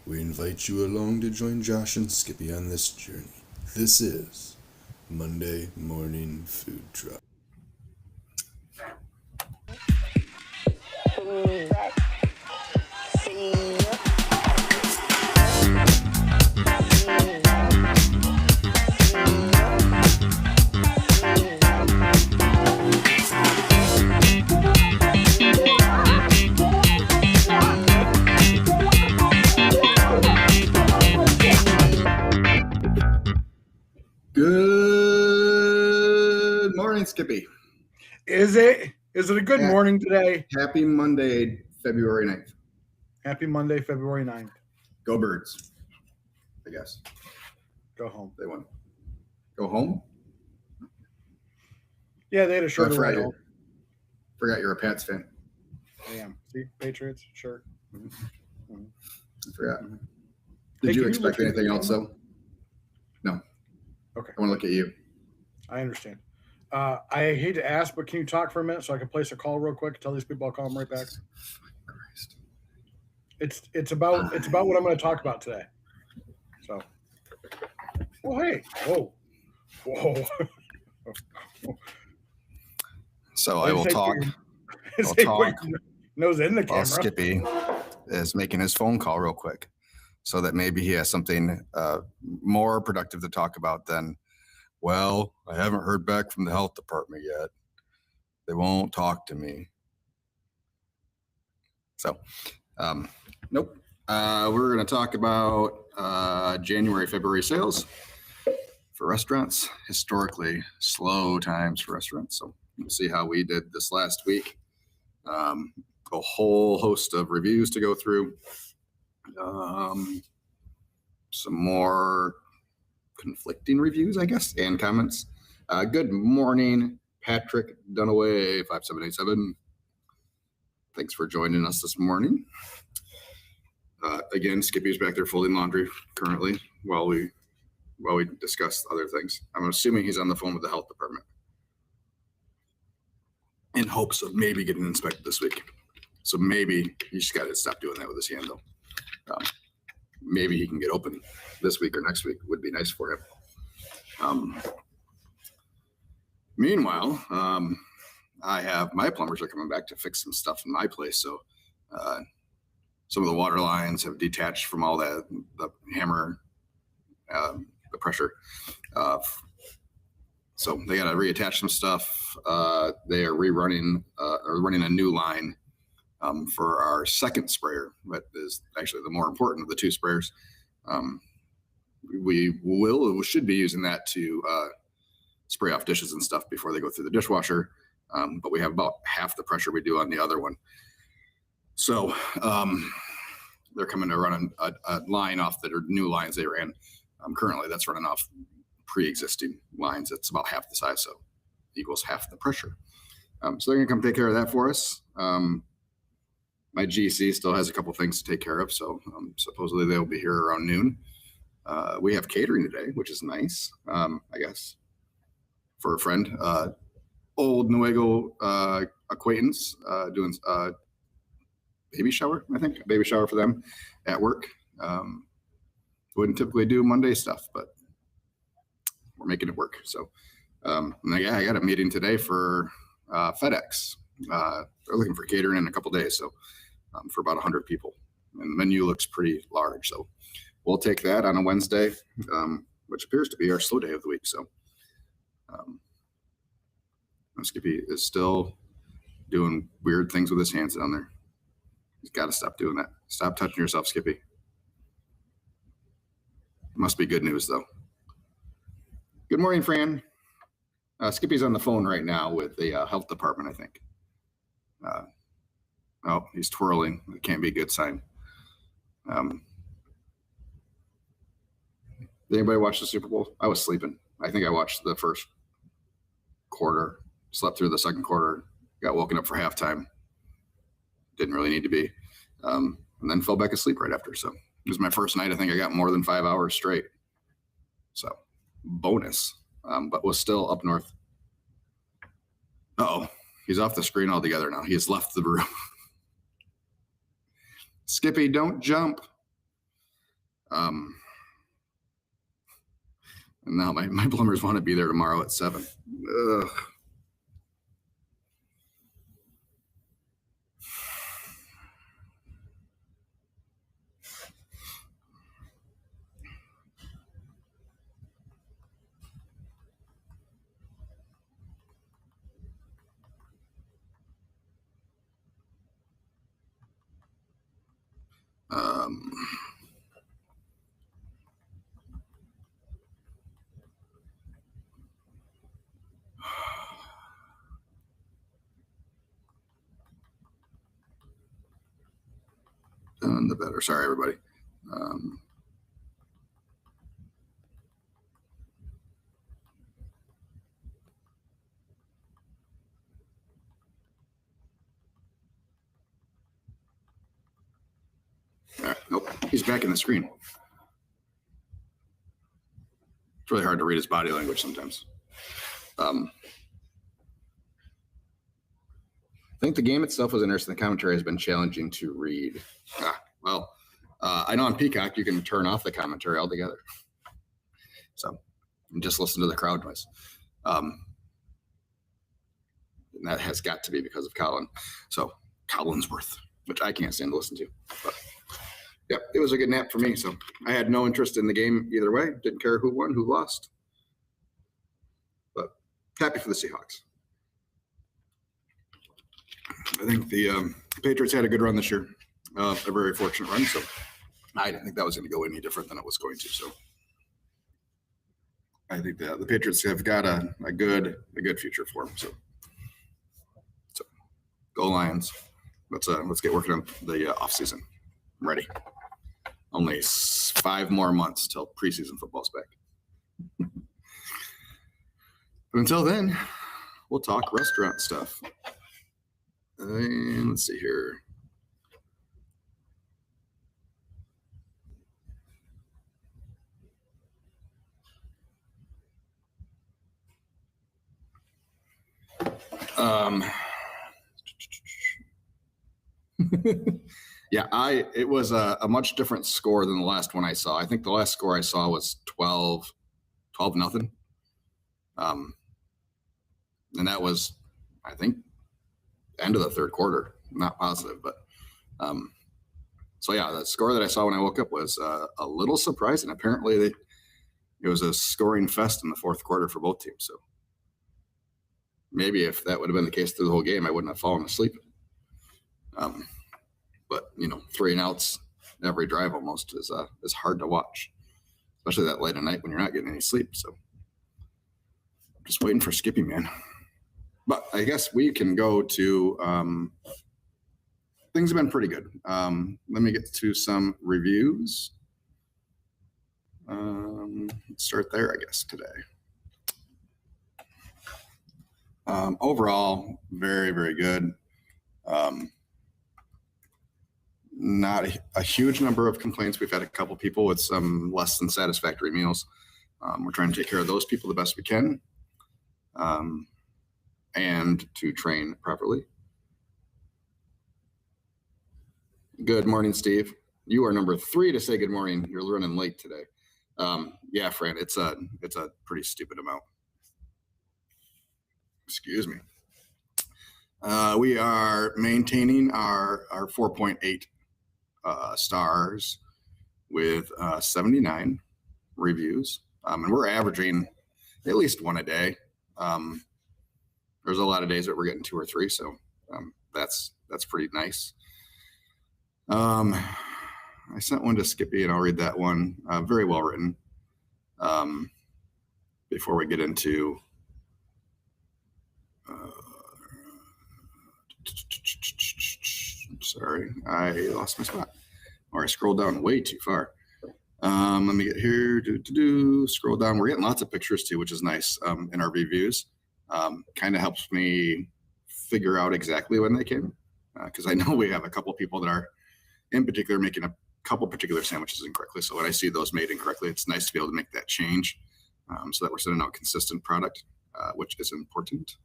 We invite you along to join Josh and Skippy on this journey. This is Monday Morning Food Truck. Good morning, Skippy. Is it a good morning today? Happy Monday, February 9th. Happy Monday, February 9th. Go Birds, I guess. Go home. They won. Go home? Yeah, they had a shorter ride home. Forgot you're a Pats fan. I am. See, Patriots, sure. I forgot. Did you expect anything else, though? No. Okay. I want to look at you. I understand. I hate to ask, but can you talk for a minute so I can place a call real quick? Tell these people I'll call them right back. Christ. It's about what I'm going to talk about today. So. Oh hey. Whoa. So I will talk. I'll talk. Nose in the camera. While Skippy is making his phone call real quick, so that maybe he has something more productive to talk about than, well, I haven't heard back from the health department yet. They won't talk to me. So, nope. We're going to talk about January, February sales for restaurants. Historically slow times for restaurants. So we'll see how we did this last week. A whole host of reviews to go through. Some more conflicting reviews, I guess, and comments. Good morning, Patrick Dunaway, 5787. Thanks for joining us this morning. Again, Skippy's back there folding laundry currently while we discuss other things. I'm assuming he's on the phone with the health department in hopes of maybe getting inspected this week. So maybe he just got to stop doing that with his hand, though. Maybe he can get open this week or next week. Would be nice for him. Meanwhile, I have my plumbers are coming back to fix some stuff in my place. So some of the water lines have detached from all the hammer, the pressure. So they got to reattach some stuff. They are running a new line for our second sprayer, that is actually the more important of the two sprayers. We should be using that to spray off dishes and stuff before they go through the dishwasher. But we have about half the pressure we do on the other one. So they're coming to run a line off that are new lines they ran. Currently, that's running off pre-existing lines. It's about half the size, so equals half the pressure. So they're going to come take care of that for us. My GC still has a couple things to take care of, so supposedly they'll be here around noon. We have catering today, which is nice, I guess, for a friend. Old Nuevo acquaintance doing baby shower, I think. A baby shower for them at work. Wouldn't typically do Monday stuff, but we're making it work. So, I got a meeting today for FedEx. They're looking for catering in a couple days, so for about 100 people. And the menu looks pretty large, so we'll take that on a Wednesday, which appears to be our slow day of the week. So, Skippy is still doing weird things with his hands down there. He's got to stop doing that. Stop touching yourself, Skippy. Must be good news, though. Good morning, Fran. Skippy's on the phone right now with the health department, I think. Oh, he's twirling. It can't be a good sign. Did anybody watch the Super Bowl? I was sleeping. I think I watched the first quarter, slept through the second quarter, got woken up for halftime. Didn't really need to be. And then fell back asleep right after. So it was my first night. I think I got more than 5 hours straight. So bonus, but was still up north. Uh-oh, he's off the screen altogether now. He has left the room. Skippy, don't jump. And now my plumbers want to be there tomorrow at 7. Ugh. Done the better. Sorry, everybody. All right, nope, he's back in the screen. It's really hard to read his body language sometimes. I think the game itself was interesting. The commentary has been challenging to read. I know on Peacock you can turn off the commentary altogether. So just listen to the crowd noise. And that has got to be because of Colin. So Collinsworth, which I can't stand to listen to. But yeah, it was a good nap for me. So I had no interest in the game either way. Didn't care who won, who lost. But happy for the Seahawks. I think the Patriots had a good run this year, a very fortunate run. So I didn't think that was going to go any different than it was going to. So I think the Patriots have got a good future for them. So go Lions. Let's get working on the off season. I'm ready. Only 5 more months till preseason football's back. But until then, we'll talk restaurant stuff. And let's see here. Yeah, it was a much different score than the last one I saw. I think the last score I saw was 12-0. And that was, I think, end of the third quarter. I'm not positive, but so yeah, the score that I saw when I woke up was a little surprising. Apparently, it was a scoring fest in the fourth quarter for both teams. So maybe if that would have been the case through the whole game, I wouldn't have fallen asleep. But 3 and outs every drive almost is hard to watch, especially that late at night when you're not getting any sleep. So just waiting for Skippy, man. But I guess we can go to things have been pretty good. Let me get to some reviews. Let's start there, I guess, today. Overall, very, very good. Not a huge number of complaints. We've had a couple people with some less than satisfactory meals. We're trying to take care of those people the best we can, and to train properly. Good morning, Steve. You are number 3 to say good morning. You're running late today. Yeah, Fran, it's a pretty stupid amount. Excuse me. We are maintaining our 4.8 stars with 79 reviews, and we're averaging at least 1 a day. There's a lot of days that we're getting 2 or 3, so that's pretty nice. I sent one to Skippy, and I'll read that one. Very well written. Before we get into sorry, I lost my spot, or I scrolled down way too far. Let me get here. Scroll down. We're getting lots of pictures too, which is nice in our reviews. Kind of helps me figure out exactly when they came, because I know we have a couple people that are in particular making a couple particular sandwiches incorrectly. So when I see those made incorrectly, it's nice to be able to make that change, so that we're sending out consistent product, which is important.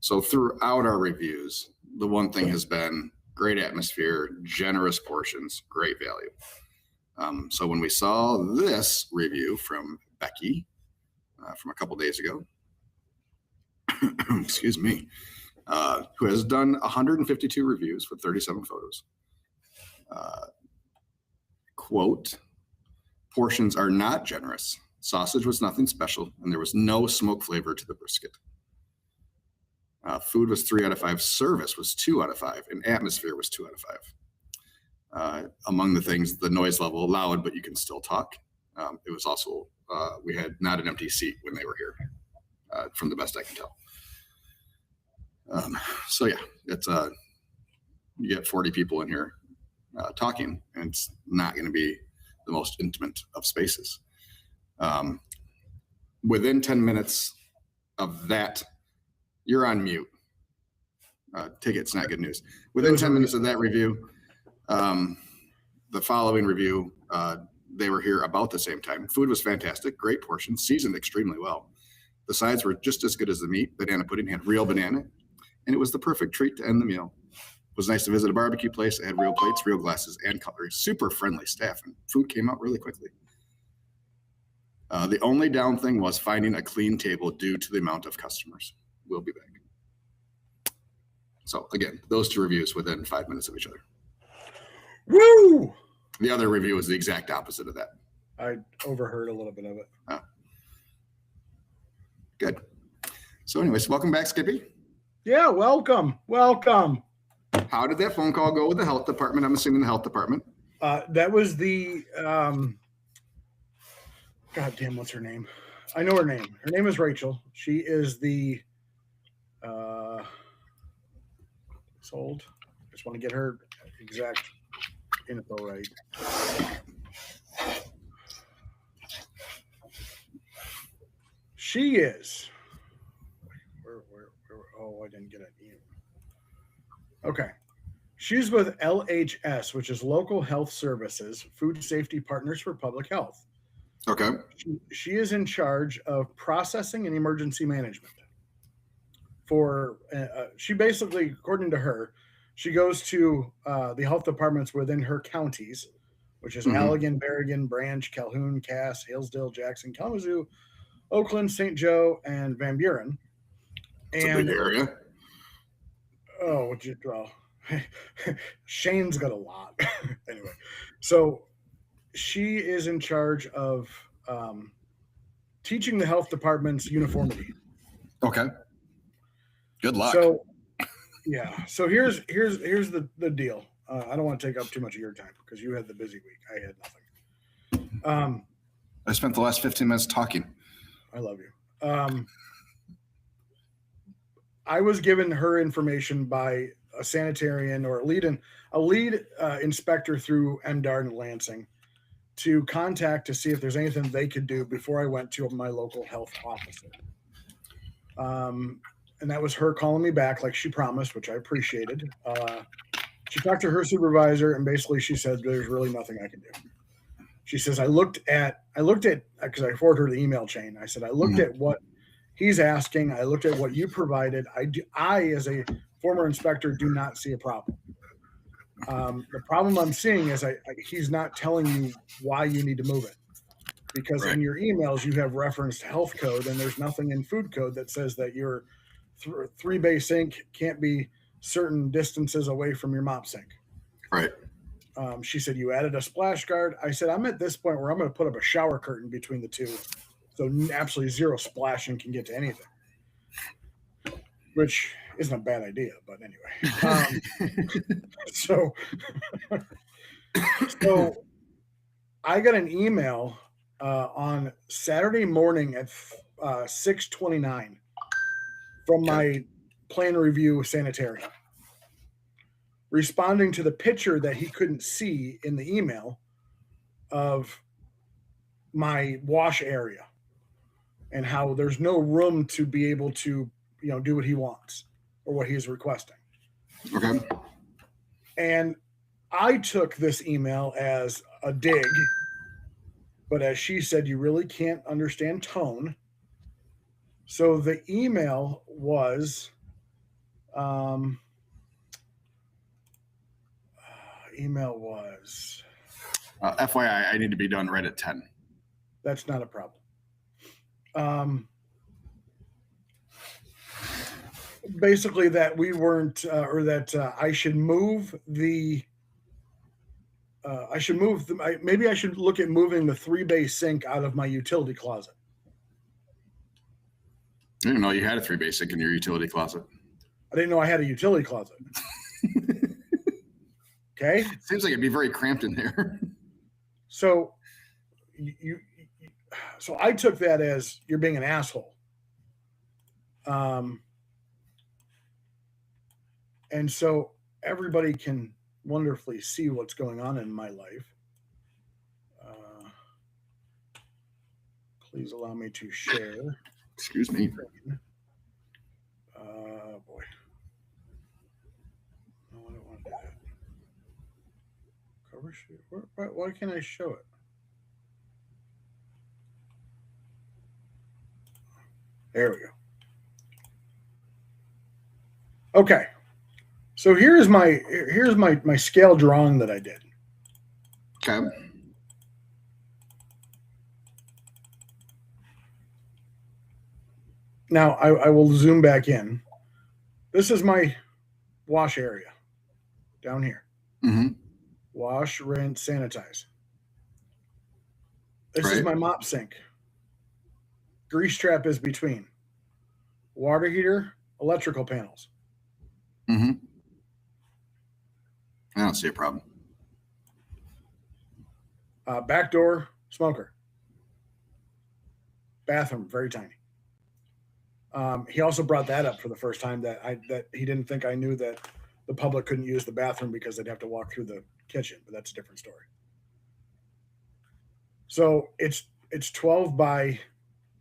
So throughout our reviews, the one thing has been great atmosphere, generous portions, great value. So when we saw this review from Becky from a couple days ago, excuse me, who has done 152 reviews with 37 photos. Quote, portions are not generous. Sausage was nothing special, and there was no smoke flavor to the brisket. Food was 3 out of 5. Service was 2 out of 5, and atmosphere was 2 out of 5. Among the things, the noise level loud, but you can still talk. It was also, we had not an empty seat when they were here, from the best I can tell. So yeah, it's you get 40 people in here talking, and it's not going to be the most intimate of spaces. Within 10 minutes of that, you're on mute. Ticket's not good news. Within 10 minutes of that review, the following review, they were here about the same time. Food was fantastic, great portions, seasoned extremely well. The sides were just as good as the meat. Banana pudding had real banana, and it was the perfect treat to end the meal. It was nice to visit a barbecue place that had real plates, real glasses, and cutlery. Super friendly staff, and food came out really quickly. The only down thing was finding a clean table due to the amount of customers. We'll be back. So again, those 2 reviews within 5 minutes of each other. Woo! The other review was the exact opposite of that. I overheard a little bit of it. Oh. Good. So anyways, welcome back, Skippy. Yeah, welcome. How did that phone call go with the health department? I'm assuming the health department. That was the, God damn, what's her name? I know her name. Her name is Rachel. She is the, sold. Just want to get her exact info right. She is. Where, oh, I didn't get it. Okay. She's with LHS, which is Local Health Services, Food Safety Partners for Public Health. Okay. She is in charge of processing and emergency management. For she basically, according to her, she goes to the health departments within her counties, which is Allegan, Berrigan, Branch, Calhoun, Cass, Hillsdale, Jackson, Kalamazoo, Oakland, St. Joe, and Van Buren. It's a big area. Oh, well, Shane's got a lot. Anyway, so she is in charge of teaching the health department's uniformity. Okay. Good luck. So, yeah. So here's the deal. I don't want to take up too much of your time because you had the busy week. I had nothing. I spent the last 15 minutes talking. I love you. I was given her information by a sanitarian or a lead inspector through MDAR in Lansing to contact to see if there's anything they could do before I went to my local health officer. And that was her calling me back like she promised, which I appreciated. She talked to her supervisor, and basically she said, there's really nothing I can do. She says, I looked at, because I forwarded her the email chain. I said, I looked at what he's asking. I looked at what you provided. I, as a former inspector, do not see a problem. The problem I'm seeing is he's not telling you why you need to move it. Because in your emails, you have referenced health code, and there's nothing in food code that says that your 3-bay sink can't be certain distances away from your mop sink. Right. She said, you added a splash guard. I said, I'm at this point where I'm going to put up a shower curtain between the two. So absolutely zero splashing can get to anything. Which isn't a bad idea, but anyway. So I got an email on Saturday morning at 6:29 from my plan review sanitarian, responding to the picture that he couldn't see in the email of my wash area and how there's no room to be able to, do what he wants or what he's requesting. Okay. And I took this email as a dig, but as she said, you really can't understand tone. So the email was, email was. FYI, I need to be done right at 10. That's not a problem. Basically, that we weren't, or that I should move the. Maybe I should look at moving the 3-bay sink out of my utility closet. I didn't know you had a 3-bay sink in your utility closet. I didn't know I had a utility closet. Okay. Seems like it'd be very cramped in there. So so I took that as you're being an asshole. And so everybody can wonderfully see what's going on in my life. Please allow me to share. Excuse me. Boy. No, I don't want to do that. Cover sheet. Why can't I show it? There we go. Okay. So here's my scale drawing that I did. Okay. Now I will zoom back in. This is my wash area down here. Mm-hmm. Wash, rinse, sanitize. This Right. is my mop sink. Grease trap is between. Water heater, electrical panels. Mm-hmm. I don't see a problem. Back door, smoker. Bathroom, very tiny. He also brought that up for the first time, that he didn't think I knew that the public couldn't use the bathroom because they'd have to walk through the kitchen, but that's a different story. So it's 12 by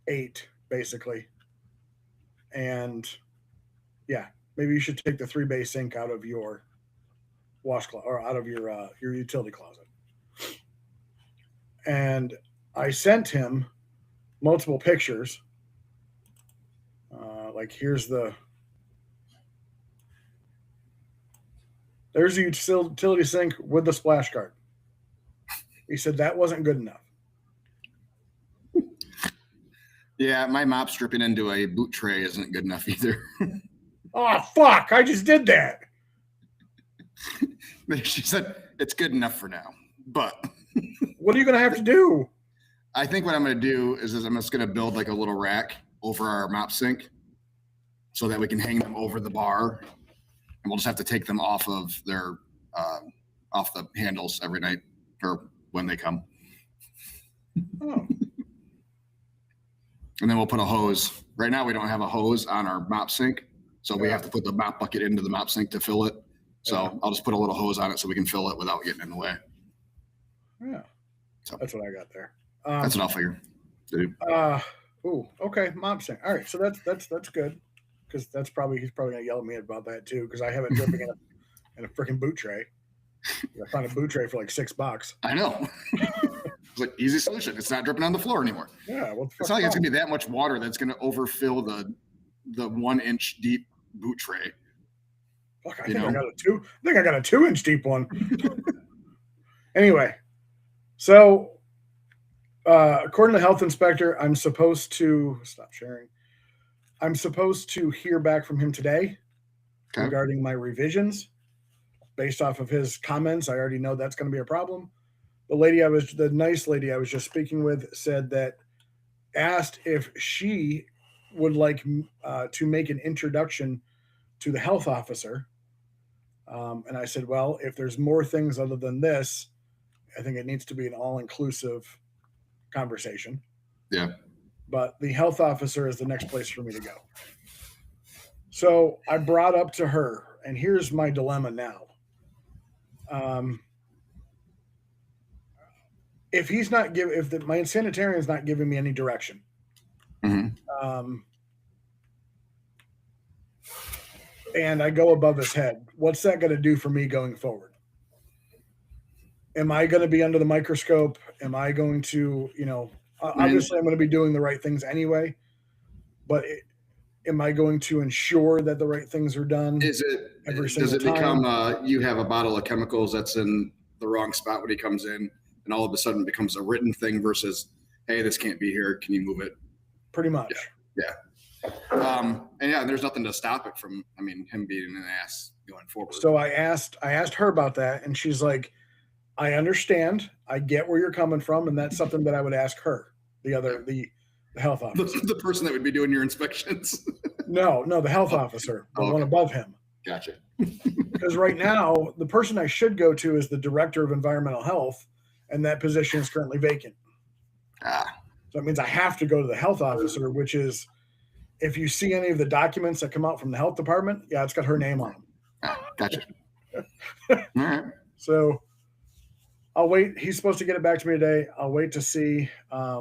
8 basically, and yeah, maybe you should take the 3-bay sink out of your washcloth or out of your utility closet. And I sent him multiple pictures. Like there's the utility sink with the splash guard. He said that wasn't good enough. Yeah, my mop stripping into a boot tray isn't good enough either. Oh, fuck. I just did that. She said it's good enough for now, but what are you going to have to do? I think what I'm going to do is I'm just going to build like a little rack over our mop sink so that we can hang them over the bar, and we'll just have to take them off of their off the handles every night or when they come. Oh. And then we'll put a hose. Right now we don't have a hose on our mop sink, so we have to put the mop bucket into the mop sink to fill it. So I'll just put a little hose on it so we can fill it without getting in the way. Yeah. So that's what I got there. That's what I'll figure to do. Okay, mop sink. All right, so that's good, because he's probably gonna yell at me about that too, because I have it dripping in a freaking boot tray. I found a boot tray for like $6. I know. It's like easy solution. It's not dripping on the floor anymore. Yeah, it's not like it's gonna be that much water that's gonna overfill the 1-inch deep boot tray. Fuck, I think I got a 2-inch deep one. Anyway, so according to the health inspector, I'm supposed to stop sharing. I'm supposed to hear back from him today regarding my revisions. Based off of his comments, I already know that's going to be a problem. The nice lady I was just speaking with said that, asked if she would like to make an introduction to the health officer. And I said, well, if there's more things other than this, I think it needs to be an all-inclusive conversation. Yeah. But the health officer is the next place for me to go. So I brought up to her, and here's my dilemma now. If my sanitarian is not giving me any direction, and I go above his head, what's that going to do for me going forward? Am I going to be under the microscope? Am I going to, obviously I'm going to be doing the right things anyway, but am I going to ensure that the right things are done? Is every single Does it time. become you have a bottle of chemicals that's in the wrong spot when he comes in, and all of a sudden it becomes a written thing versus, hey, this can't be here. Can you move it? Pretty much. Yeah. And yeah, there's nothing to stop it from, him being an ass going forward. So I asked her about that, and she's like, I understand. I get where you're coming from, and that's something that I would ask her, the health officer. The person that would be doing your inspections. No, the health officer, the one above him. Gotcha. Because right now, the person I should go to is the director of environmental health, and that position is currently vacant. So it means I have to go to the health officer, which is, if you see any of the documents that come out from the health department, yeah, it's got her name on them. Gotcha. All right. So I'll wait. He's supposed to get it back to me today. I'll wait to see. I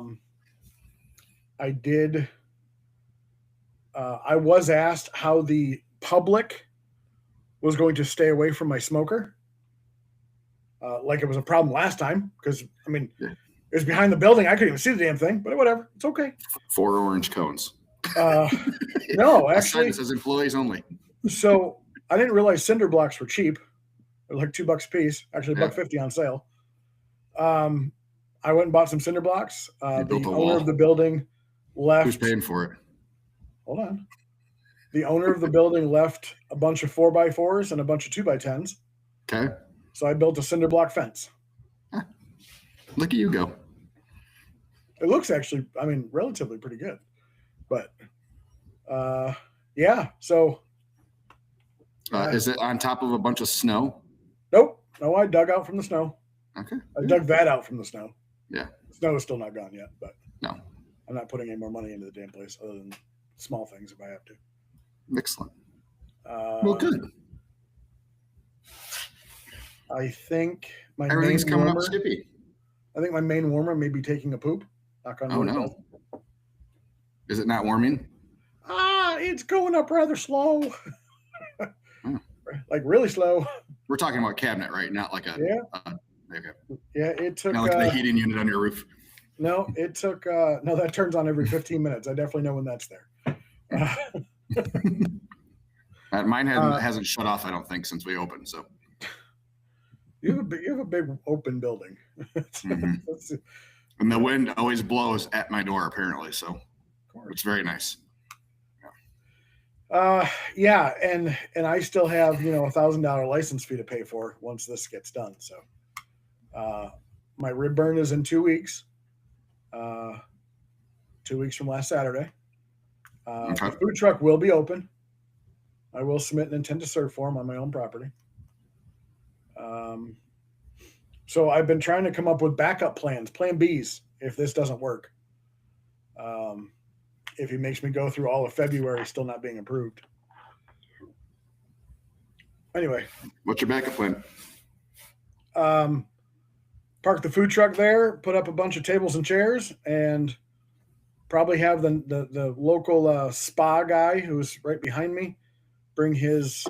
was asked how the public was going to stay away from my smoker. Like it was a problem last time, because it was behind the building. I couldn't even see the damn thing, but whatever. It's okay. 4 orange cones. No, actually, it says employees only. So I didn't realize cinder blocks were cheap. They're like $2 a piece. Actually, $1.50 on sale. I went and bought some cinder blocks. The owner of the building left. Who's paying for it? Hold on. The owner of the building left a bunch of 4x4s and a bunch of 2x10s. Okay. So I built a cinder block fence. Look at you go. It looks actually, relatively pretty good. But, yeah. So. Is it on top of a bunch of snow? Nope. No, I dug out from the snow. Okay. I dug that out from the snow. Yeah. Snow is still not gone yet, but no, I'm not putting any more money into the damn place other than small things if I have to. Excellent. Well, good. I think my everything's coming up, Skippy. I think my main warmer may be taking a poop. Knock on wood. No. Is it not warming? It's going up rather slow. Like really slow. We're talking about cabinet, right? Not like a okay. Yeah, it took not like the heating unit on your roof. No, it took no, that turns on every 15 minutes. I definitely know when that's there. Mine hasn't shut off, I don't think, since we opened. So you have a big open building. And the wind always blows at my door, apparently. So it's very nice. Yeah, and I still have $1,000 license fee to pay for once this gets done. So my rib burn is in 2 weeks. 2 weeks from last Saturday. Okay. The food truck will be open. I will submit an intent to serve form on my own property. So I've been trying to come up with backup plans, plan Bs, if this doesn't work. If he makes me go through all of February still not being approved. Anyway. What's your backup plan? Park the food truck there, put up a bunch of tables and chairs, and probably have the local spa guy who's right behind me bring his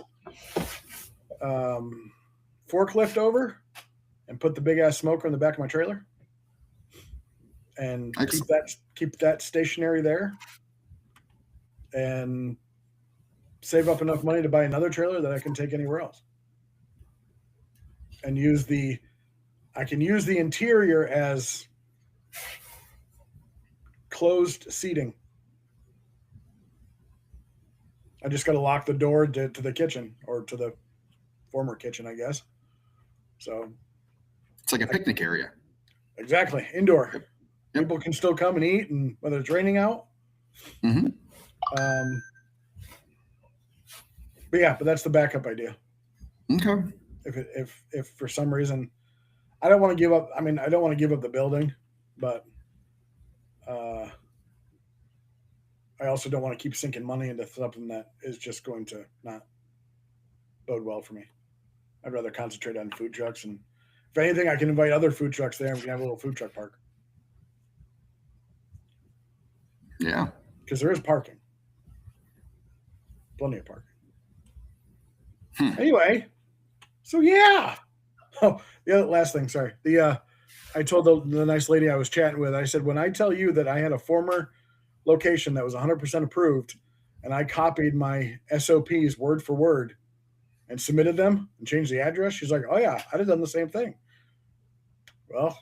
forklift over and put the big ass smoker in the back of my trailer. And keep that stationary there, and save up enough money to buy another trailer that I can take anywhere else, and I can use the interior as closed seating. I just got to lock the door to the kitchen, or to the former kitchen, I guess. So it's like a picnic area. Exactly, indoor. Yep. People can still come and eat, and whether it's raining out. Mm-hmm. But that's the backup idea. Okay. If for some reason I don't want to give up. I don't want to give up the building, but I also don't want to keep sinking money into something that is just going to not bode well for me. I'd rather concentrate on food trucks, and if anything, I can invite other food trucks there, and we can have a little food truck park. Yeah. Because there is parking. Plenty of parking. Anyway, so yeah. Oh, the other last thing, sorry. I told the nice lady I was chatting with, I said, when I tell you that I had a former location that was 100% approved, and I copied my SOPs word for word, and submitted them and changed the address. She's like, oh yeah, I'd have done the same thing. Well,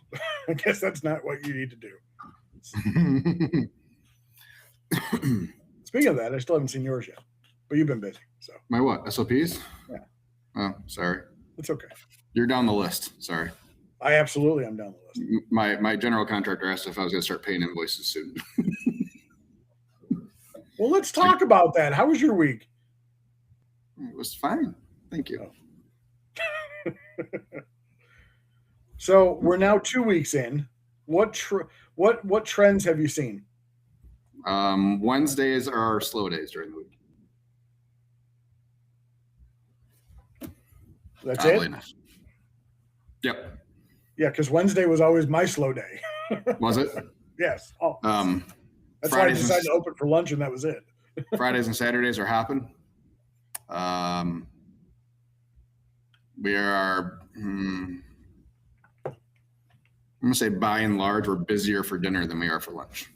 I guess that's not what you need to do. Speaking of that, I still haven't seen yours yet, but you've been busy. So My what? SOPs? Yeah. Oh, sorry. It's okay. You're down the list. Sorry. I absolutely am down the list. My general contractor asked if I was going to start paying invoices soon. Well, let's talk about that. How was your week? It was fine. Thank you. So we're now 2 weeks in. What trends have you seen? Wednesdays are slow days during the week. That's Oddly it? enough. Yep. Yeah, because Wednesday was always my slow day. Was it? Yes. Oh, that's why I Fridays decided to open for lunch, and that was it. Fridays and Saturdays are hopping. We are, I'm going to say by and large, we're busier for dinner than we are for lunch.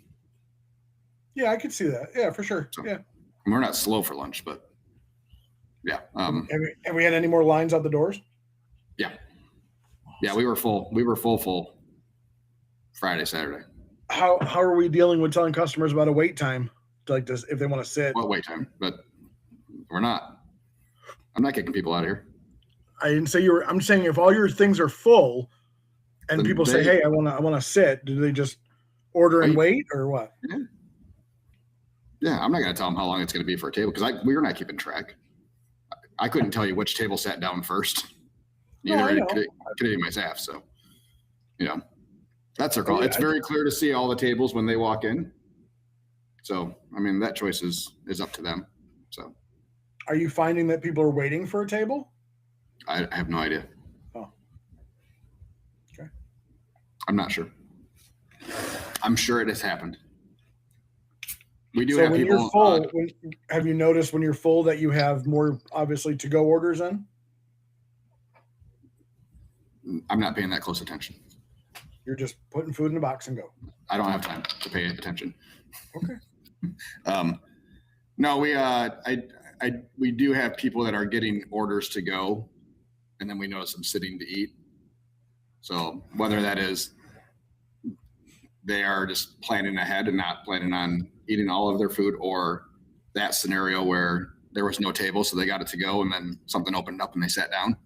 Yeah, I could see that. Yeah, for sure. So, yeah. We're not slow for lunch, but yeah. Have we had any more lines out the doors? Yeah. Yeah, we were full. We were full Friday, Saturday. How are we dealing with telling customers about a wait time? Like this, if they want to sit. What wait time? But we're not. I'm not kicking people out of here. I didn't say you were. I'm saying if all your things are full, and people say, "Hey, I want to sit," do they just order and wait, or what? Yeah, I'm not going to tell them how long it's going to be for a table because we're not keeping track. I couldn't tell you which table sat down first. Neither could any of my staff. So, that's their call. It's very clear to see all the tables when they walk in. So, I mean, that choice is up to them. So, are you finding that people are waiting for a table? I have no idea. Oh, okay. I'm not sure. I'm sure it has happened. We do so have when people. You're full, have you noticed when you're full that you have more obviously to-go orders in? I'm not paying that close attention. You're just putting food in a box and go. I don't have time to pay attention. Okay. No, we do have people that are getting orders to go, and then we notice them sitting to eat. So whether that is they are just planning ahead and not planning on eating all of their food, or that scenario where there was no table, so they got it to go, and then something opened up and they sat down.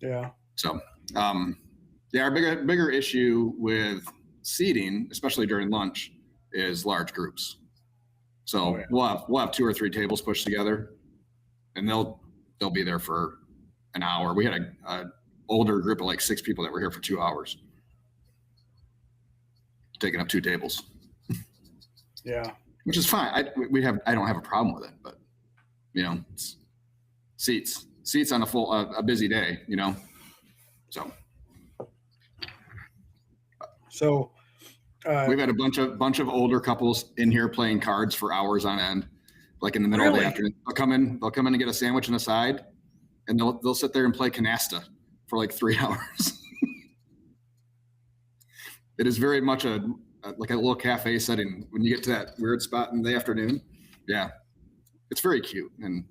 Yeah. So, our bigger issue with seating, especially during lunch, is large groups. So we'll have 2 or 3 tables pushed together, and they'll be there for an hour. We had a older group of like 6 people that were here for 2 hours, taking up 2 tables. Yeah, which is fine. I don't have a problem with it, but it's seats on a busy day, So we've had a bunch of older couples in here playing cards for hours on end, like in the middle of the afternoon. They'll come in and get a sandwich and a side, and they'll sit there and play canasta for like 3 hours. It is very much like a little cafe setting when you get to that weird spot in the afternoon. Yeah, it's very cute, and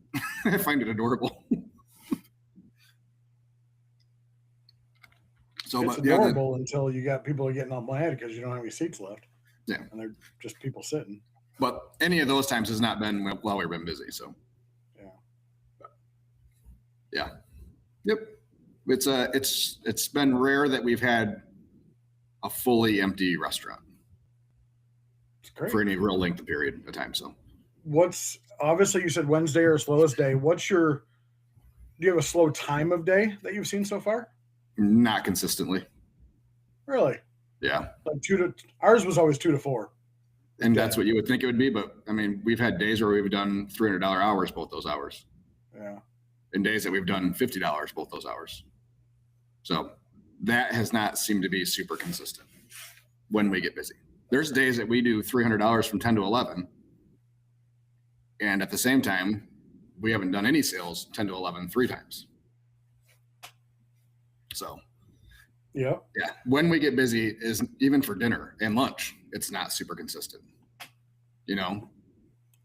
I find it adorable. So, it's adorable until you got people getting all mad because you don't have any seats left. Yeah, and they're just people sitting. But any of those times has not been while we've been busy. So, yeah, yep. It's been rare that we've had a fully empty restaurant for any real length of period of time. So, what's obviously you said Wednesday or slowest day. Do you have a slow time of day that you've seen so far? Not consistently. Really? Yeah. Like ours was always 2 to 4. And that's what you would think it would be. But I mean, we've had days where we've done $300 hours, both those hours. Yeah. And days that we've done $50, both those hours. So that has not seemed to be super consistent when we get busy. There's days that we do $300 from 10 to 11. And at the same time, we haven't done any sales 10 to 11 3 times. So, yeah, when we get busy is even for dinner and lunch, it's not super consistent.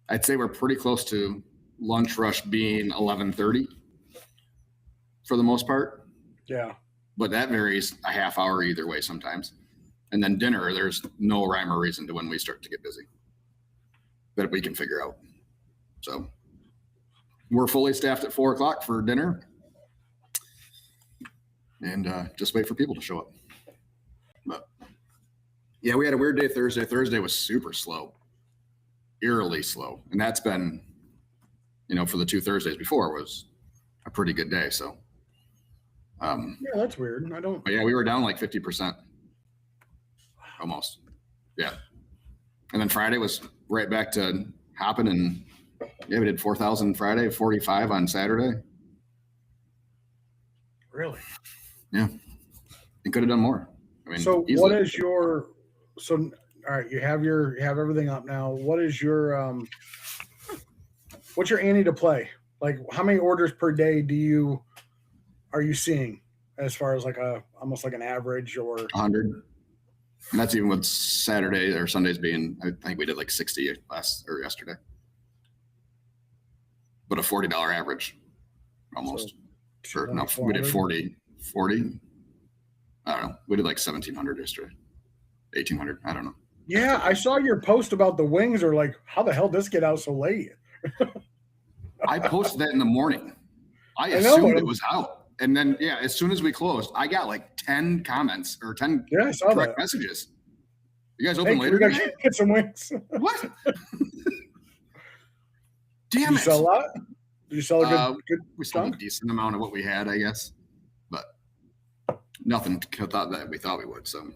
I'd say we're pretty close to lunch rush being 11:30, for the most part. Yeah. But that varies a half hour either way sometimes. And then dinner, there's no rhyme or reason to when we start to get busy that we can figure out. So we're fully staffed at 4:00 for dinner, and just wait for people to show up. But yeah, we had a weird day Thursday. Thursday was super slow, eerily slow. And that's been, for the 2 Thursdays before was a pretty good day. So yeah, that's weird. But yeah, we were down like 50%. Almost. Yeah. And then Friday was right back to hopping, and yeah, we did 4,000 Friday, 45 on Saturday. Really? Yeah. And could have done more. I mean, so easily. what is your, all right, you have everything up now. What is your, what's your ante to play? Like how many orders per day are you seeing as far as like almost like an average or 100? And that's even with Saturday or Sundays being, I think we did like 60 yesterday. But a $40 average almost. We did 40. I don't know. We did like 1,700 yesterday. 1,800. I don't know. Yeah, I saw your post about the wings, or like, how the hell did this get out so late? I posted that in the morning. I assumed it was out. And then, yeah, as soon as we closed, I got like 10 comments or 10 direct messages. You guys open later? We gotta get some wings. What? Damn it. Did you sell a lot? Did you sell a good we sold a decent amount of what we had, I guess. But nothing that we thought we would. So,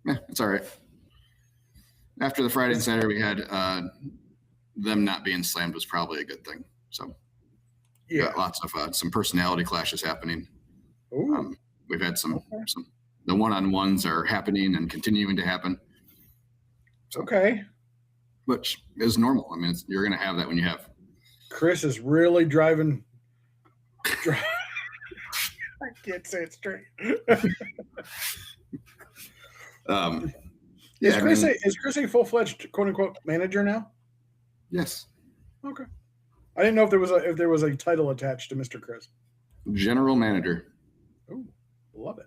it's all right. After the Friday and Saturday we had, them not being slammed was probably a good thing. So, yeah, got lots of some personality clashes happening. We've had some the one-on-ones are happening and continuing to happen. So, okay, which is normal. I mean, you're going to have that when you have. Chris is really driving. I can't say it straight. Is Chris a full-fledged quote-unquote manager now? Yes. Okay. I didn't know if there was a title attached to Mr. Chris. General manager. Oh, love it.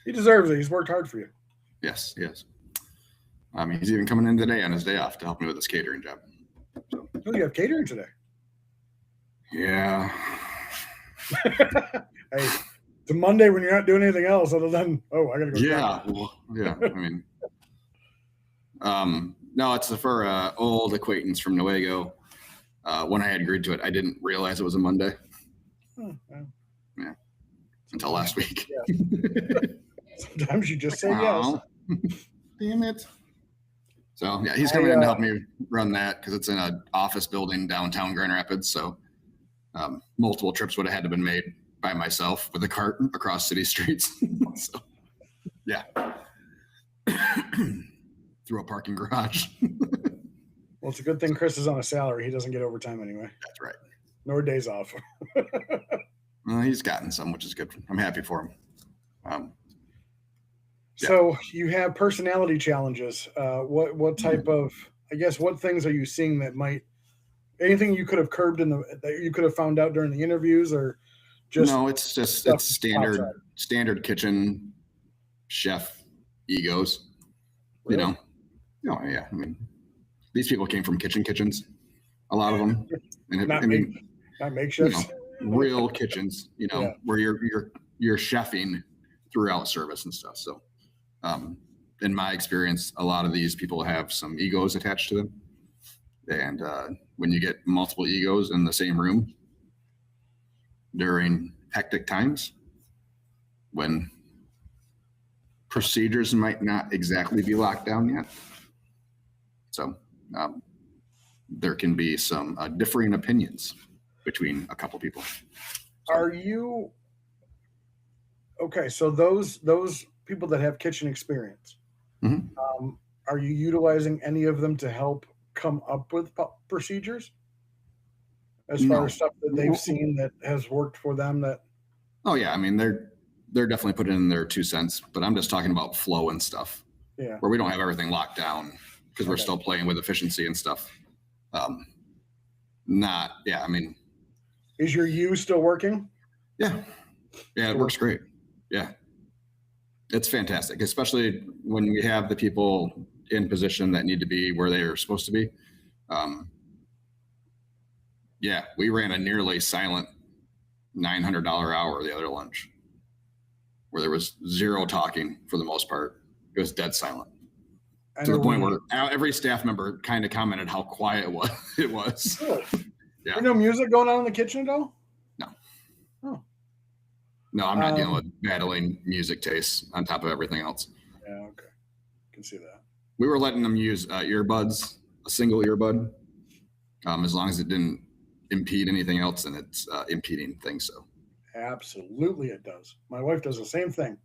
He deserves it. He's worked hard for you. Yes. He's even coming in today on his day off to help me with this catering job. So. Oh, you have catering today? Yeah. Hey, it's a Monday when you're not doing anything else other than, I gotta go. Yeah. Well, yeah. I mean, no, it's for an old acquaintance from Newego. When I had agreed to it, I didn't realize it was a Monday. Yeah. Until last week. Yeah. Sometimes you just say yes. Damn it. So yeah, he's coming in to help me run that because it's in an office building downtown Grand Rapids. So multiple trips would have had to been made by myself with a cart across city streets. So yeah. Through a parking garage. Well, it's a good thing Chris is on a salary. He doesn't get overtime anyway. That's right. Nor days off. Well, he's gotten some, which is good. I'm happy for him. So you have personality challenges. What type of, I guess, what things are you seeing that might, anything you could have curbed that you could have found out during the interviews, or just? No, it's standard kitchen chef egos. Really? Yeah. I mean, these people came from kitchens, a lot of them, and not makeshifts, real kitchens. Where you're chefing throughout service and stuff. So. In my experience, a lot of these people have some egos attached to them. And when you get multiple egos in the same room during hectic times, when procedures might not exactly be locked down yet. So there can be some differing opinions between a couple people. Are you okay? So those people that have kitchen experience, are you utilizing any of them to help come up with procedures as far as stuff that they've seen that has worked for them? Oh yeah, I mean they're definitely putting in their 2 cents, but I'm just talking about flow and stuff. Yeah, where we don't have everything locked down because we're still playing with efficiency and stuff. I mean, Is your U still working? Yeah. Yeah, it works great. Yeah. It's fantastic, especially when we have the people in position that need to be where they are supposed to be. Yeah, we ran a nearly silent $900 hour the other lunch where there was zero talking for the most part. It was dead silent. To the point where every staff member kind of commented how quiet it was. Really? Yeah. There's no music going on in the kitchen at all? No. Oh. No, I'm not dealing with battling music tastes on top of everything else. Yeah, okay. Can see that. We were letting them use earbuds, a single earbud, as long as it didn't impede anything else, and it's impeding things. So absolutely it does. My wife does the same thing.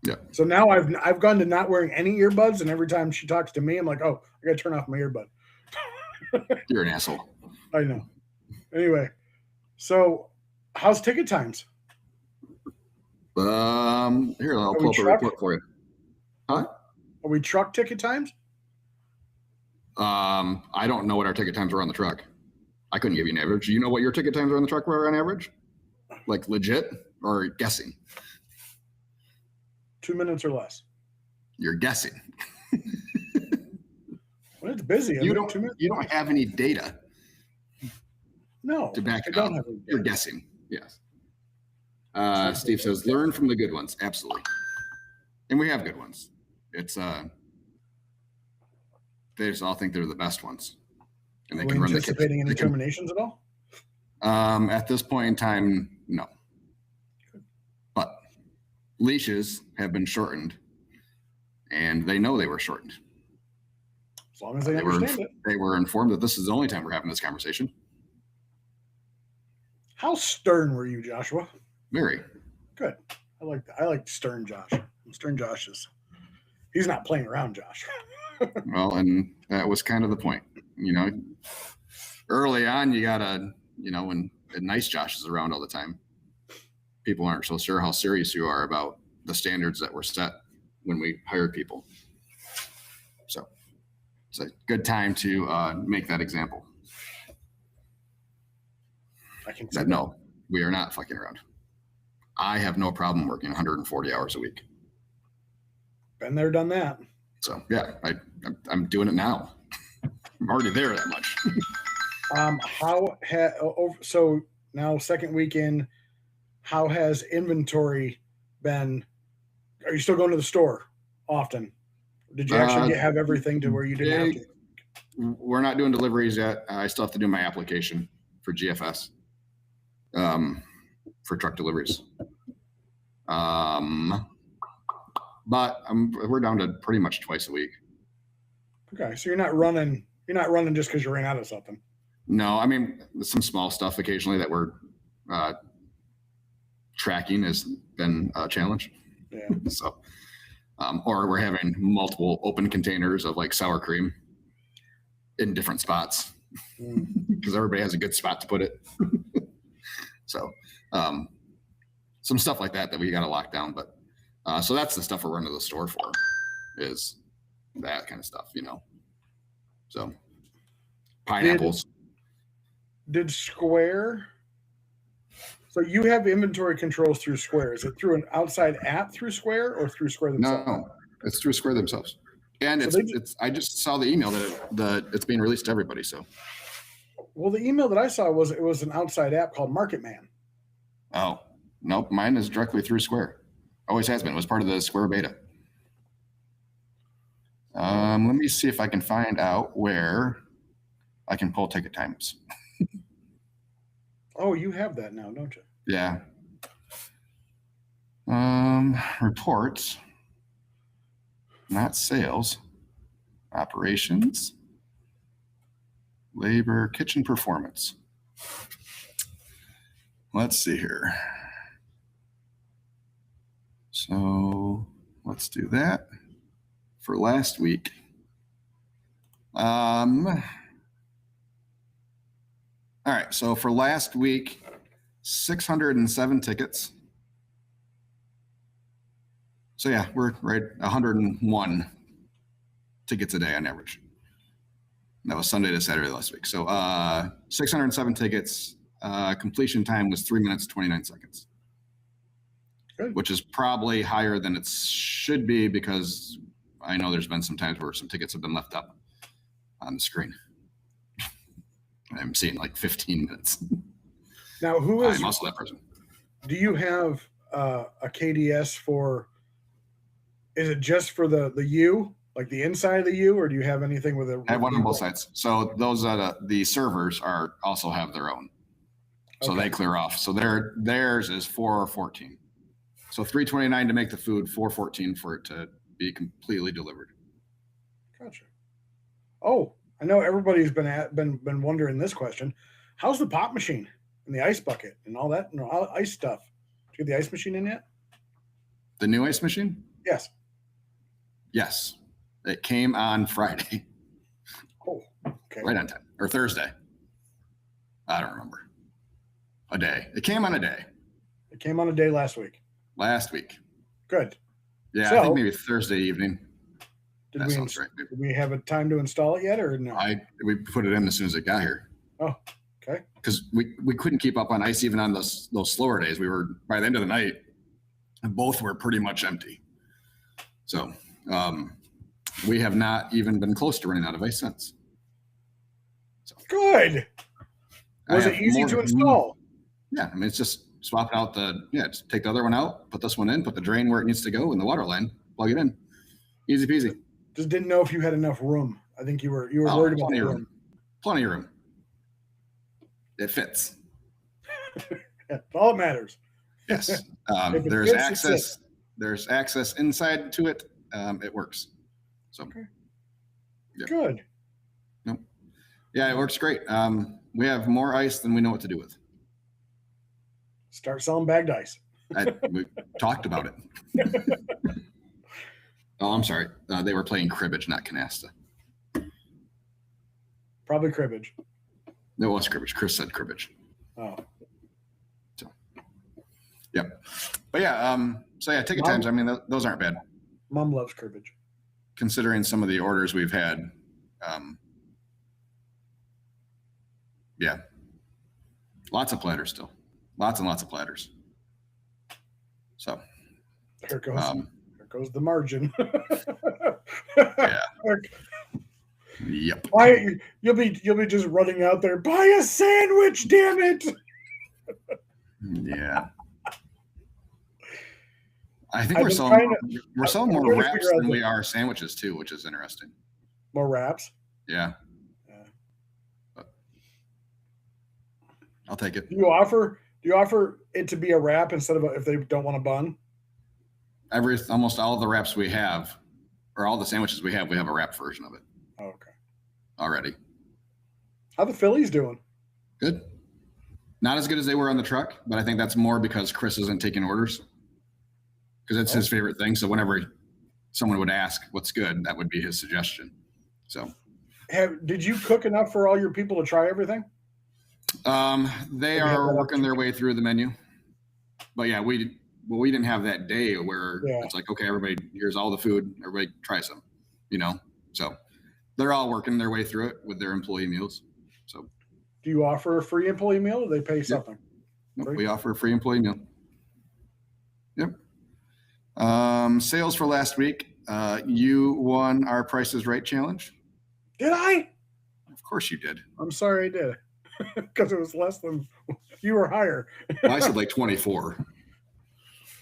Yeah. So now I've gone to not wearing any earbuds, and every time she talks to me, I'm like, oh, I gotta turn off my earbud. You're an asshole. I know. Anyway, so how's ticket times? Here, I'll pull up a report for you. Huh? Are we truck ticket times? I don't know what our ticket times were on the truck. I couldn't give you an average. You know what your ticket times are on the truck were on average? Like legit or guessing? 2 minutes or less. You're guessing. When it's busy, you don't have any data. No, to back it I up. don't have any data. You're guessing. Yes. Steve says, learn from the good ones. Absolutely. And we have good ones. It's they just all think they're the best ones. And they Are can we run anticipating any terminations at all? At this point in time, no. But leashes have been shortened, and they know they were shortened. As long as they understand it. They were informed that this is the only time we're having this conversation. How stern were you, Joshua? Very. Good. I like stern Josh. Stern Josh he's not playing around, Josh. Well, and that was kind of the point. Early on, you gotta, when nice Josh is around all the time, people aren't so sure how serious you are about the standards that were set when we hired people. So it's a good time to make that example. I can see that. No, we are not fucking around. I have no problem working 140 hours a week. Been there, done that. So yeah, I'm doing it now. I'm already there that much. So now second weekend, how has inventory been? Are you still going to the store often? Did you actually have everything to where you didn't have to? We're not doing deliveries yet. I still have to do my application for GFS for truck deliveries. But we're down to pretty much twice a week. Okay, so you're not running just because you ran out of something. No, I mean some small stuff occasionally that we're tracking has been a challenge. Yeah. So, or we're having multiple open containers of like sour cream in different spots because everybody has a good spot to put it. So, some stuff like that we got to lock down. But so that's the stuff we're running to the store for, is that kind of stuff, So, pineapples. Did Square? So you have inventory controls through Square. Is it through an outside app through Square or through Square themselves? No, it's through Square themselves. And I just saw the email that it's being released to everybody. So, well, the email that I saw was it was an outside app called Market Man. Oh, nope, mine is directly through Square. Always has been. It was part of the Square beta. Let me see if I can find out where I can pull ticket times. Oh, you have that now, don't you? Yeah. Reports, not sales, operations, labor, kitchen performance. Let's see here. So let's do that for last week. All right, so for last week, 607 tickets. So yeah, we're right 101 tickets a day on average. That was Sunday to Saturday last week. So 607 tickets, completion time was 3 minutes, 29 seconds. Good. Which is probably higher than it should be because I know there's been some times where some tickets have been left up on the screen. I'm seeing like 15 minutes. Now, who is I'm also that person. Do you have a KDS for? Is it just for the U, like the inside of the U, or do you have anything with it? I have one on both sides. So those are the servers are also have their own. So they clear off. So theirs is 414. So 329 to make the food, 414 for it to be completely delivered. Gotcha. Oh, I know everybody's been wondering this question. How's the pop machine and the ice bucket and all that, ice stuff? Did you get the ice machine in yet? The new ice machine? Yes. Yes. It came on Friday. Oh, okay. Right on time. Or Thursday. I don't remember. A day. It came on a day. It came on a day last week. Last week. Good. Yeah, So, I think maybe Thursday evening. Did we have a time to install it yet, or no? We put it in as soon as it got here. Oh, okay. Because we couldn't keep up on ice even on those slower days. We were, by the end of the night, both were pretty much empty. So we have not even been close to running out of ice since. So, good. Was it easy to install? Yeah, I mean, it's just swapping out just take the other one out, put this one in, put the drain where it needs to go in the water line, plug it in. Easy peasy. Just didn't know if you had enough room. I think you were worried about the room. Plenty of room. It fits. That's all that matters. Yes. There's fits, access. There's access inside to it. It works. So okay. Yep. Good. Nope. Yeah, it works great. We have more ice than we know what to do with. Start selling bagged ice. We talked about it. Oh, I'm sorry. They were playing cribbage, not canasta. Probably cribbage. It was cribbage. Chris said cribbage. Oh. So, yep. But yeah, ticket times, I mean, those aren't bad. Mom loves cribbage. Considering some of the orders we've had. Yeah. Lots of platters still. Lots and lots of platters. So. Here goes the margin. Yeah. Yep. You'll be just running out there. Buy a sandwich, damn it. Yeah. I think we're selling more wraps than we are sandwiches too, which is interesting. More wraps? Yeah. But I'll take it. Do you offer it to be a wrap instead of if they don't want a bun? Almost all of the wraps we have, or all the sandwiches we have a wrap version of it. Oh, okay. Already. How the Phillies doing? Good. Not as good as they were on the truck, but I think that's more because Chris isn't taking orders. Because it's his favorite thing. So whenever someone would ask what's good, that would be his suggestion. So did you cook enough for all your people to try everything? They are working their way through the menu. But yeah, we didn't have that day where it's like, okay, everybody, here's all the food, everybody try some, so they're all working their way through it with their employee meals. So do you offer a free employee meal or they pay something? Nope, we offer a free employee meal. Yep. Sales for last week, you won our Price is Right challenge. Did I? Of course you did. I'm sorry I did. Because it was less than you were higher. Well, I said like 24.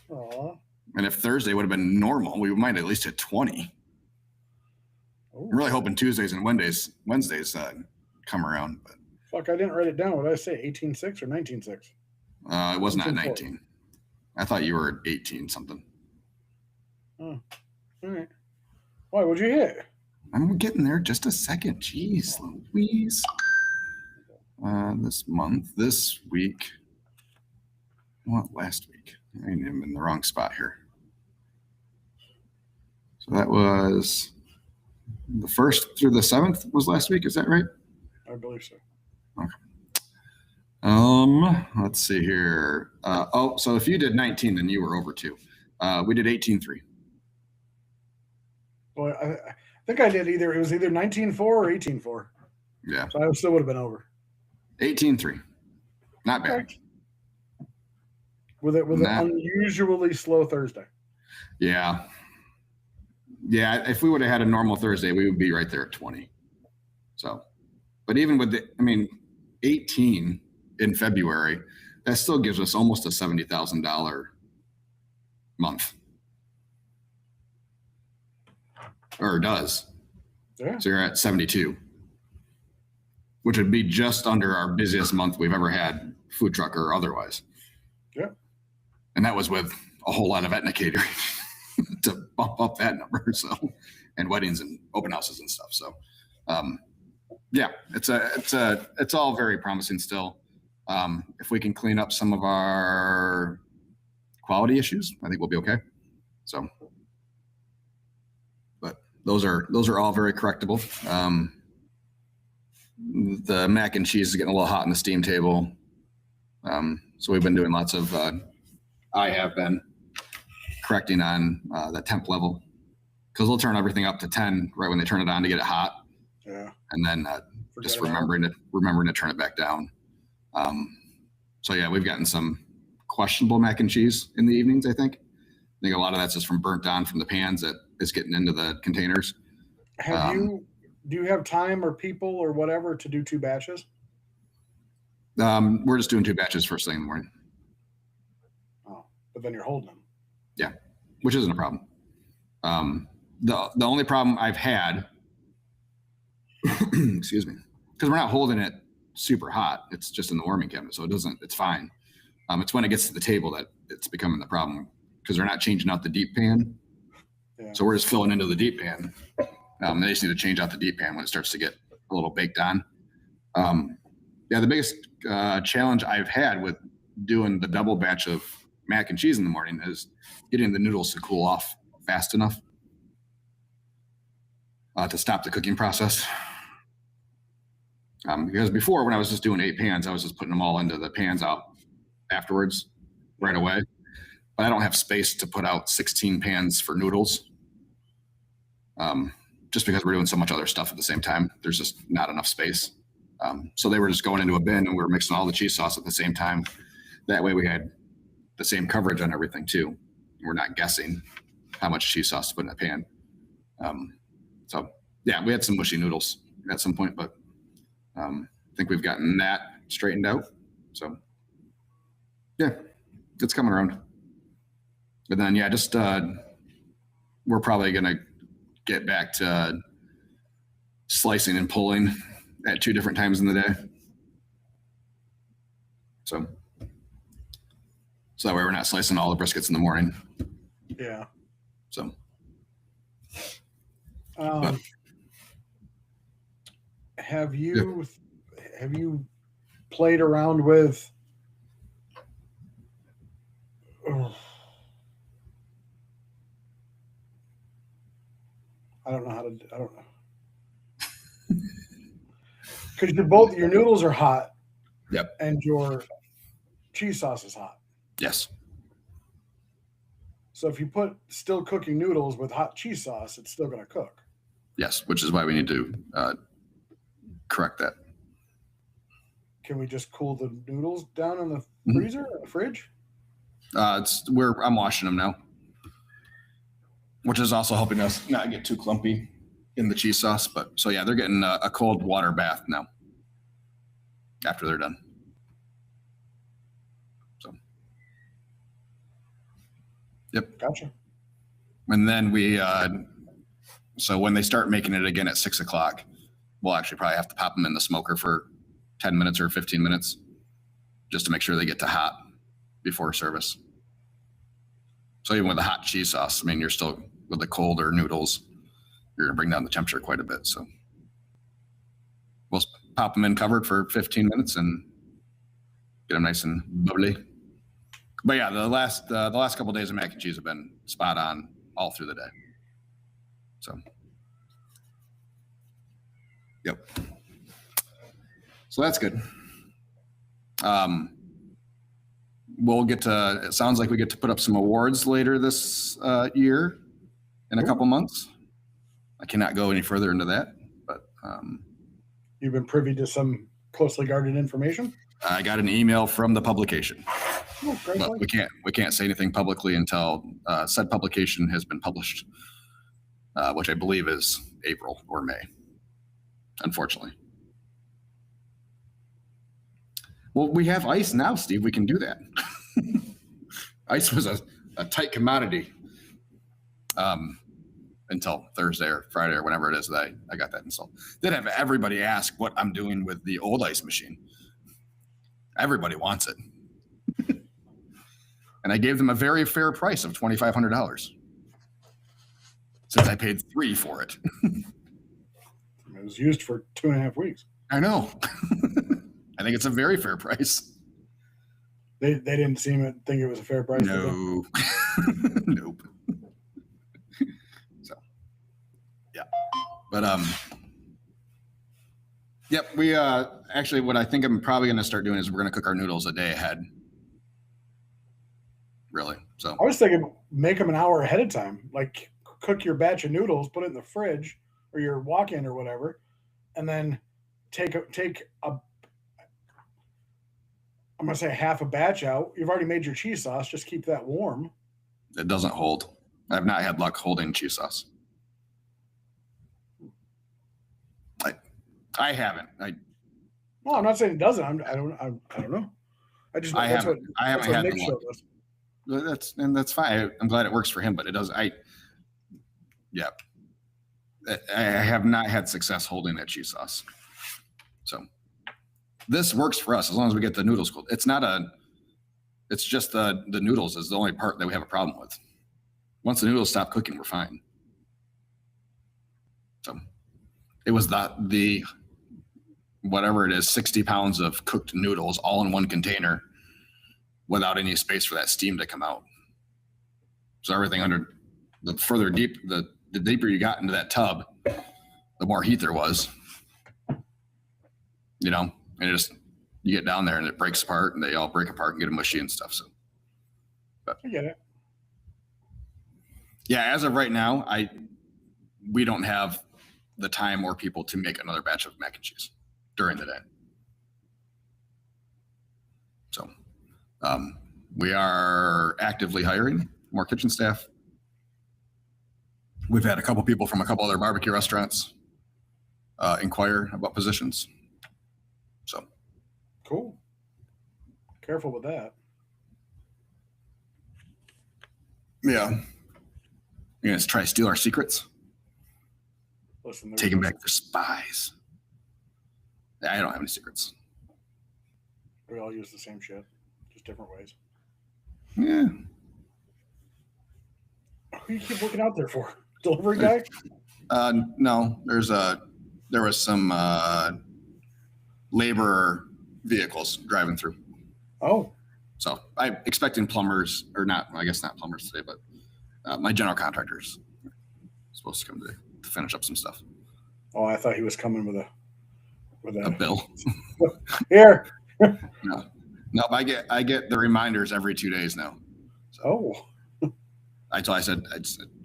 Aw. And if Thursday would have been normal, we might at least hit 20. Ooh. I'm really hoping Tuesdays and Wednesdays come around. But fuck, I didn't write it down. What did I say? 18.6 or 19.6? It was not 19. I thought you were 18 something. Oh, all right. Why? What'd you hit? I'm getting there. Just a second. Jeez, Louise. This week. What, last week? I'm in the wrong spot here. So that was the 1st through the 7th was last week. Is that right? I believe so. Okay. Let's see here. So if you did 19, then you were over 2. We did 18.3. Well, I think I did it was either 19.4 or 18.4. Yeah. So I still would have been over. 18.3. Not bad. Okay. With an unusually slow Thursday. Yeah. Yeah. If we would have had a normal Thursday, we would be right there at 20. So, but even with 18 in February, that still gives us almost a $70,000 month. Or does. Yeah. So you're at 72, which would be just under our busiest month we've ever had, food truck or otherwise. Yeah. And that was with a whole lot of Etna catering to bump up that number. So, and weddings and open houses and stuff. So, yeah, it's all very promising still. If we can clean up some of our quality issues, I think we'll be okay. So, but those are all very correctable. The mac and cheese is getting a little hot on the steam table. So we've been doing lots of, I have been correcting on the temp level, because they'll turn everything up to 10 right when they turn it on to get it hot. Yeah. And then just remembering to turn it back down. So yeah, we've gotten some questionable mac and cheese in the evenings. I think a lot of that's just from burnt on from the pans that is getting into the containers. Do you have time or people or whatever to do 2 batches? We're just doing 2 batches first thing in the morning. Oh, but then you're holding them. Yeah, which isn't a problem. The only problem I've had, excuse me, because we're not holding it super hot. It's just in the warming cabinet, so it's fine. It's when it gets to the table that it's becoming the problem, because they're not changing out the deep pan. Yeah. So we're just filling into the deep pan. They just need to change out the deep pan when it starts to get a little baked on. Yeah, the biggest challenge I've had with doing the double batch of mac and cheese in the morning is getting the noodles to cool off fast enough to stop the cooking process. Because before, when I was just doing 8 pans, I was just putting them all into the pans out afterwards right away. But I don't have space to put out 16 pans for noodles. Just because we're doing so much other stuff at the same time, there's just not enough space. So they were just going into a bin, and we were mixing all the cheese sauce at the same time. That way we had the same coverage on everything too. We're not guessing how much cheese sauce to put in a pan. So yeah, we had some mushy noodles at some point, but I think we've gotten that straightened out. So yeah, it's coming around. But then yeah, just we're probably gonna get back to slicing and pulling at 2 different times in the day. So that way we're not slicing all the briskets in the morning. Yeah. So. Have you played around with? I don't know. Because your noodles are hot. Yep. And your cheese sauce is hot. Yes. So if you put still cooking noodles with hot cheese sauce, it's still going to cook. Yes, which is why we need to correct that. Can we just cool the noodles down in the freezer or the fridge? I'm washing them now, which is also helping us not get too clumpy in the cheese sauce. But so yeah, they're getting a cold water bath now after they're done. So, yep. Gotcha. And then so when they start making it again at 6 o'clock, we'll actually probably have to pop them in the smoker for 10 minutes or 15 minutes just to make sure they get to hot before service. So even with the hot cheese sauce, I mean, you're still with the colder noodles, you're going to bring down the temperature quite a bit. So we'll pop them in covered for 15 minutes and get them nice and bubbly. But yeah, the last couple of days of mac and cheese have been spot on all through the day. So, yep. So that's good. It sounds like we get to put up some awards later this year in a couple months. I cannot go any further into that, but you've been privy to some closely guarded information? I got an email from the publication, Oh, great but point. we can't say anything publicly until said publication has been published, which I believe is April or May, unfortunately. Well, we have ice now, Steve. We can do that. Ice was a tight commodity until Thursday or Friday or whenever it is that I got that installed. Did have everybody ask what I'm doing with the old ice machine. Everybody wants it. And I gave them a very fair price of $2,500 since I paid $3,000 for it. It was used for 2.5 weeks. I know. I think it's a very fair price. They didn't think it was a fair price. No. Nope. So, yeah. But, yep, we actually what I think I'm probably going to start doing is we're going to cook our noodles a day ahead. Really? So I was thinking make them an hour ahead of time. Like cook your batch of noodles, put it in the fridge or your walk-in or whatever, and then take a I'm gonna say half a batch out. You've already made your cheese sauce. Just keep that warm. it doesn't hold. I've not had luck holding cheese sauce. I haven't. No, I'm not saying it doesn't. I don't know. I haven't had the luck. That's fine. I'm glad it works for him, but it does. I have not had success holding that cheese sauce. So this works for us as long as we get the noodles cold. It's just the noodles is the only part that we have a problem with. Once the noodles stop cooking, we're fine. So it was the whatever it is, 60 pounds of cooked noodles all in one container without any space for that steam to come out. So everything under the further deep, the deeper you got into that tub, the more heat there was, and you get down there and it breaks apart and they all break apart and get mushy and stuff. So, I get it. Yeah, as of right now, we don't have the time or people to make another batch of mac and cheese during the day. So, we are actively hiring more kitchen staff. We've had a couple people from a couple other barbecue restaurants inquire about positions. So, cool. Careful with that. Yeah. You're going to try to steal our secrets? Listen, Take them back. They're spies. I don't have any secrets. We all use the same shit, just different ways. Yeah. Who do you keep looking out there for? Delivery guy? No, there was some labor vehicles driving through. Oh. So I'm expecting plumbers, or not, I guess not plumbers today, but my general contractors are supposed to come today to finish up some stuff. Oh, I thought he was coming with A bill. Here. No, I get the reminders every 2 days now. So I said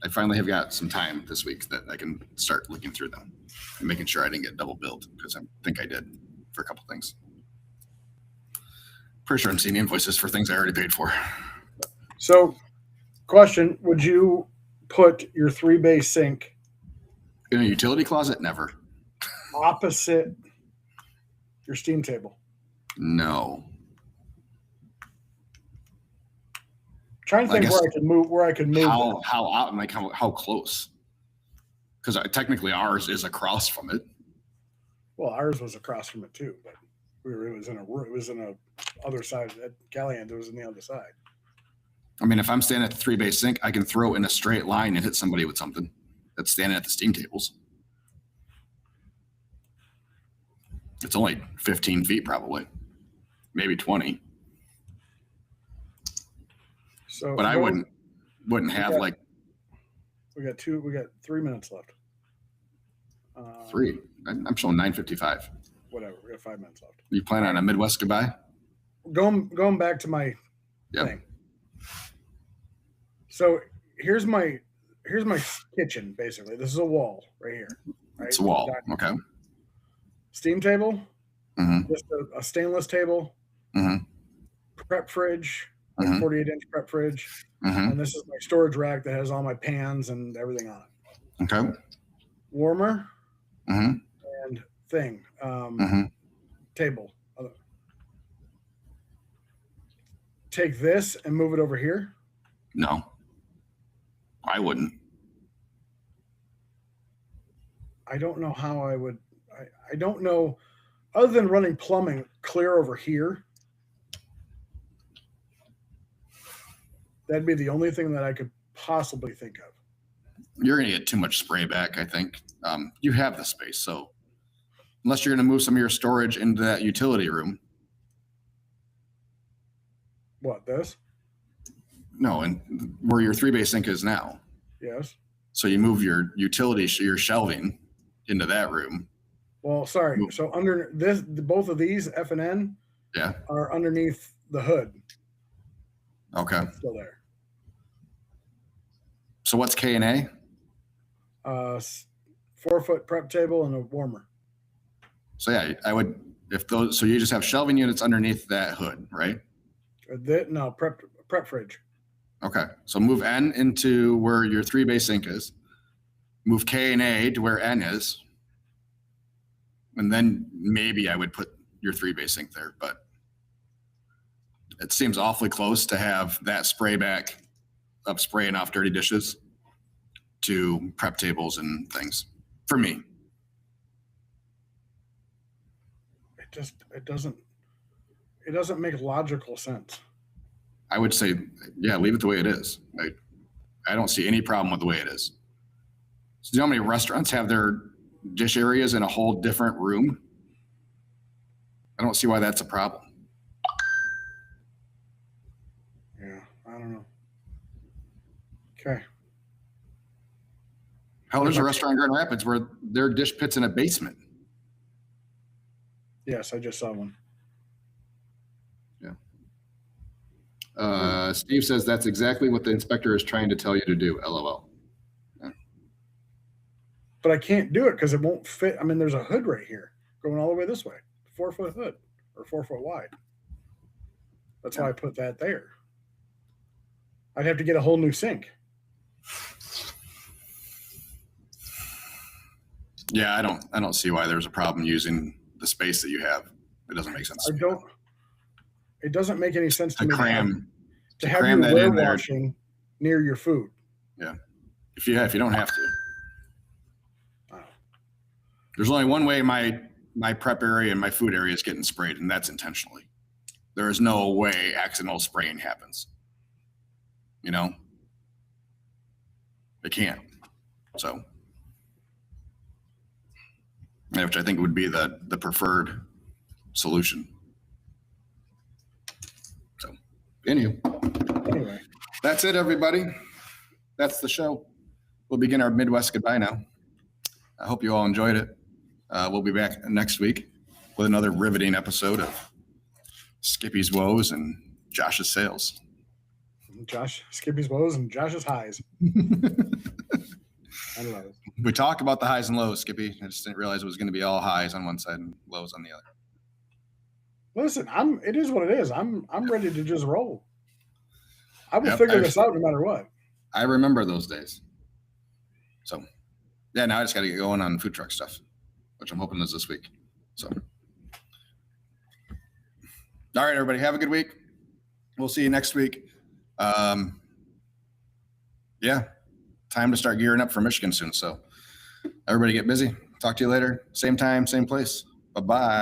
I finally have got some time this week that I can start looking through them and making sure I didn't get double billed, because I think I did for a couple things. Pretty sure I'm seeing invoices for things I already paid for. So, question: would you put your 3-bay sink in a utility closet? Never. Opposite your steam table? No. Trying to think where I could move. How out and how close? Because technically ours is across from it. Well, ours was across from it too, but it was in a other side at Callahan. It was in the other side. I mean, if I'm standing at the 3-bay sink, I can throw in a straight line and hit somebody with something that's standing at the steam tables. It's only 15 feet, probably, maybe 20. So, but I wouldn't have We got 3 minutes left. 3. I'm showing 9:55. Whatever. We got 5 minutes left. You plan on a Midwest goodbye? Going back to my thing. So here's my kitchen. Basically, this is a wall right here. Right? It's a wall. Okay. Steam table. Mm-hmm. Just a stainless table prep fridge, like 48-inch prep fridge. And this is my storage rack that has all my pans and everything on it. Okay. Warmer and thing. Table. Take this and move it over here. No, I wouldn't. I don't know how I would. I don't know, other than running plumbing clear over here. That'd be the only thing that I could possibly think of. You're going to get too much spray back, I think. You have the space, so unless you're going to move some of your storage into that utility room. What, this? No, and where your 3-bay sink is now. Yes. So you move your your shelving into that room. Well, sorry. So under this, both of these F and N are underneath the hood. Okay. It's still there. So what's K and A? 4-foot prep table and a warmer. So yeah, I would, if those, so you just have shelving units underneath that hood, right? No, prep fridge. Okay. So move N into where your 3-bay sink is. Move K and A to where N is. And then maybe I would put your 3-bay sink there, but it seems awfully close to have that spray back of spraying off dirty dishes to prep tables and things for me. It doesn't make logical sense. I would say, yeah, leave it the way it is. I don't see any problem with the way it is. So do you know how many restaurants have their dish areas in a whole different room? I don't see why that's a problem. Yeah, I don't know. Okay. Hell, there's a restaurant in Grand Rapids where their dish pit's in a basement. Yes, I just saw one. Yeah. Steve says that's exactly what the inspector is trying to tell you to do. LOL. Yeah. But I can't do it because it won't fit. I mean, there's a hood right here going all the way this way, 4-foot hood or 4-foot wide. That's why I put that there. I'd have to get a whole new sink. Yeah, I don't see why there's a problem using the space that you have. It doesn't make sense. It doesn't make any sense to me to have cram your that in ware there. washing near your food. Yeah. If you don't have to. Oh. There's only one way my prep area and my food area is getting sprayed, and that's intentionally. There is no way accidental spraying happens. You know? It can't. So, yeah, which I think would be the preferred solution. So, anyway, that's it, everybody. That's the show. We'll begin our Midwest goodbye now. I hope you all enjoyed it. We'll be back next week with another riveting episode of Skippy's Woes and Josh's Sales. Skippy's woes and Josh's highs. I love it. We talk about the highs and lows, Skippy. I just didn't realize it was going to be all highs on one side and lows on the other. Listen, it is what it is. I'm ready to just roll. I will figure this out no matter what. I remember those days. So, yeah, now I just got to get going on food truck stuff, which I'm hoping is this week. So, all right, everybody, have a good week. We'll see you next week. Yeah, time to start gearing up for Michigan soon. So, everybody get busy. Talk to you later. Same time, same place. Bye-bye.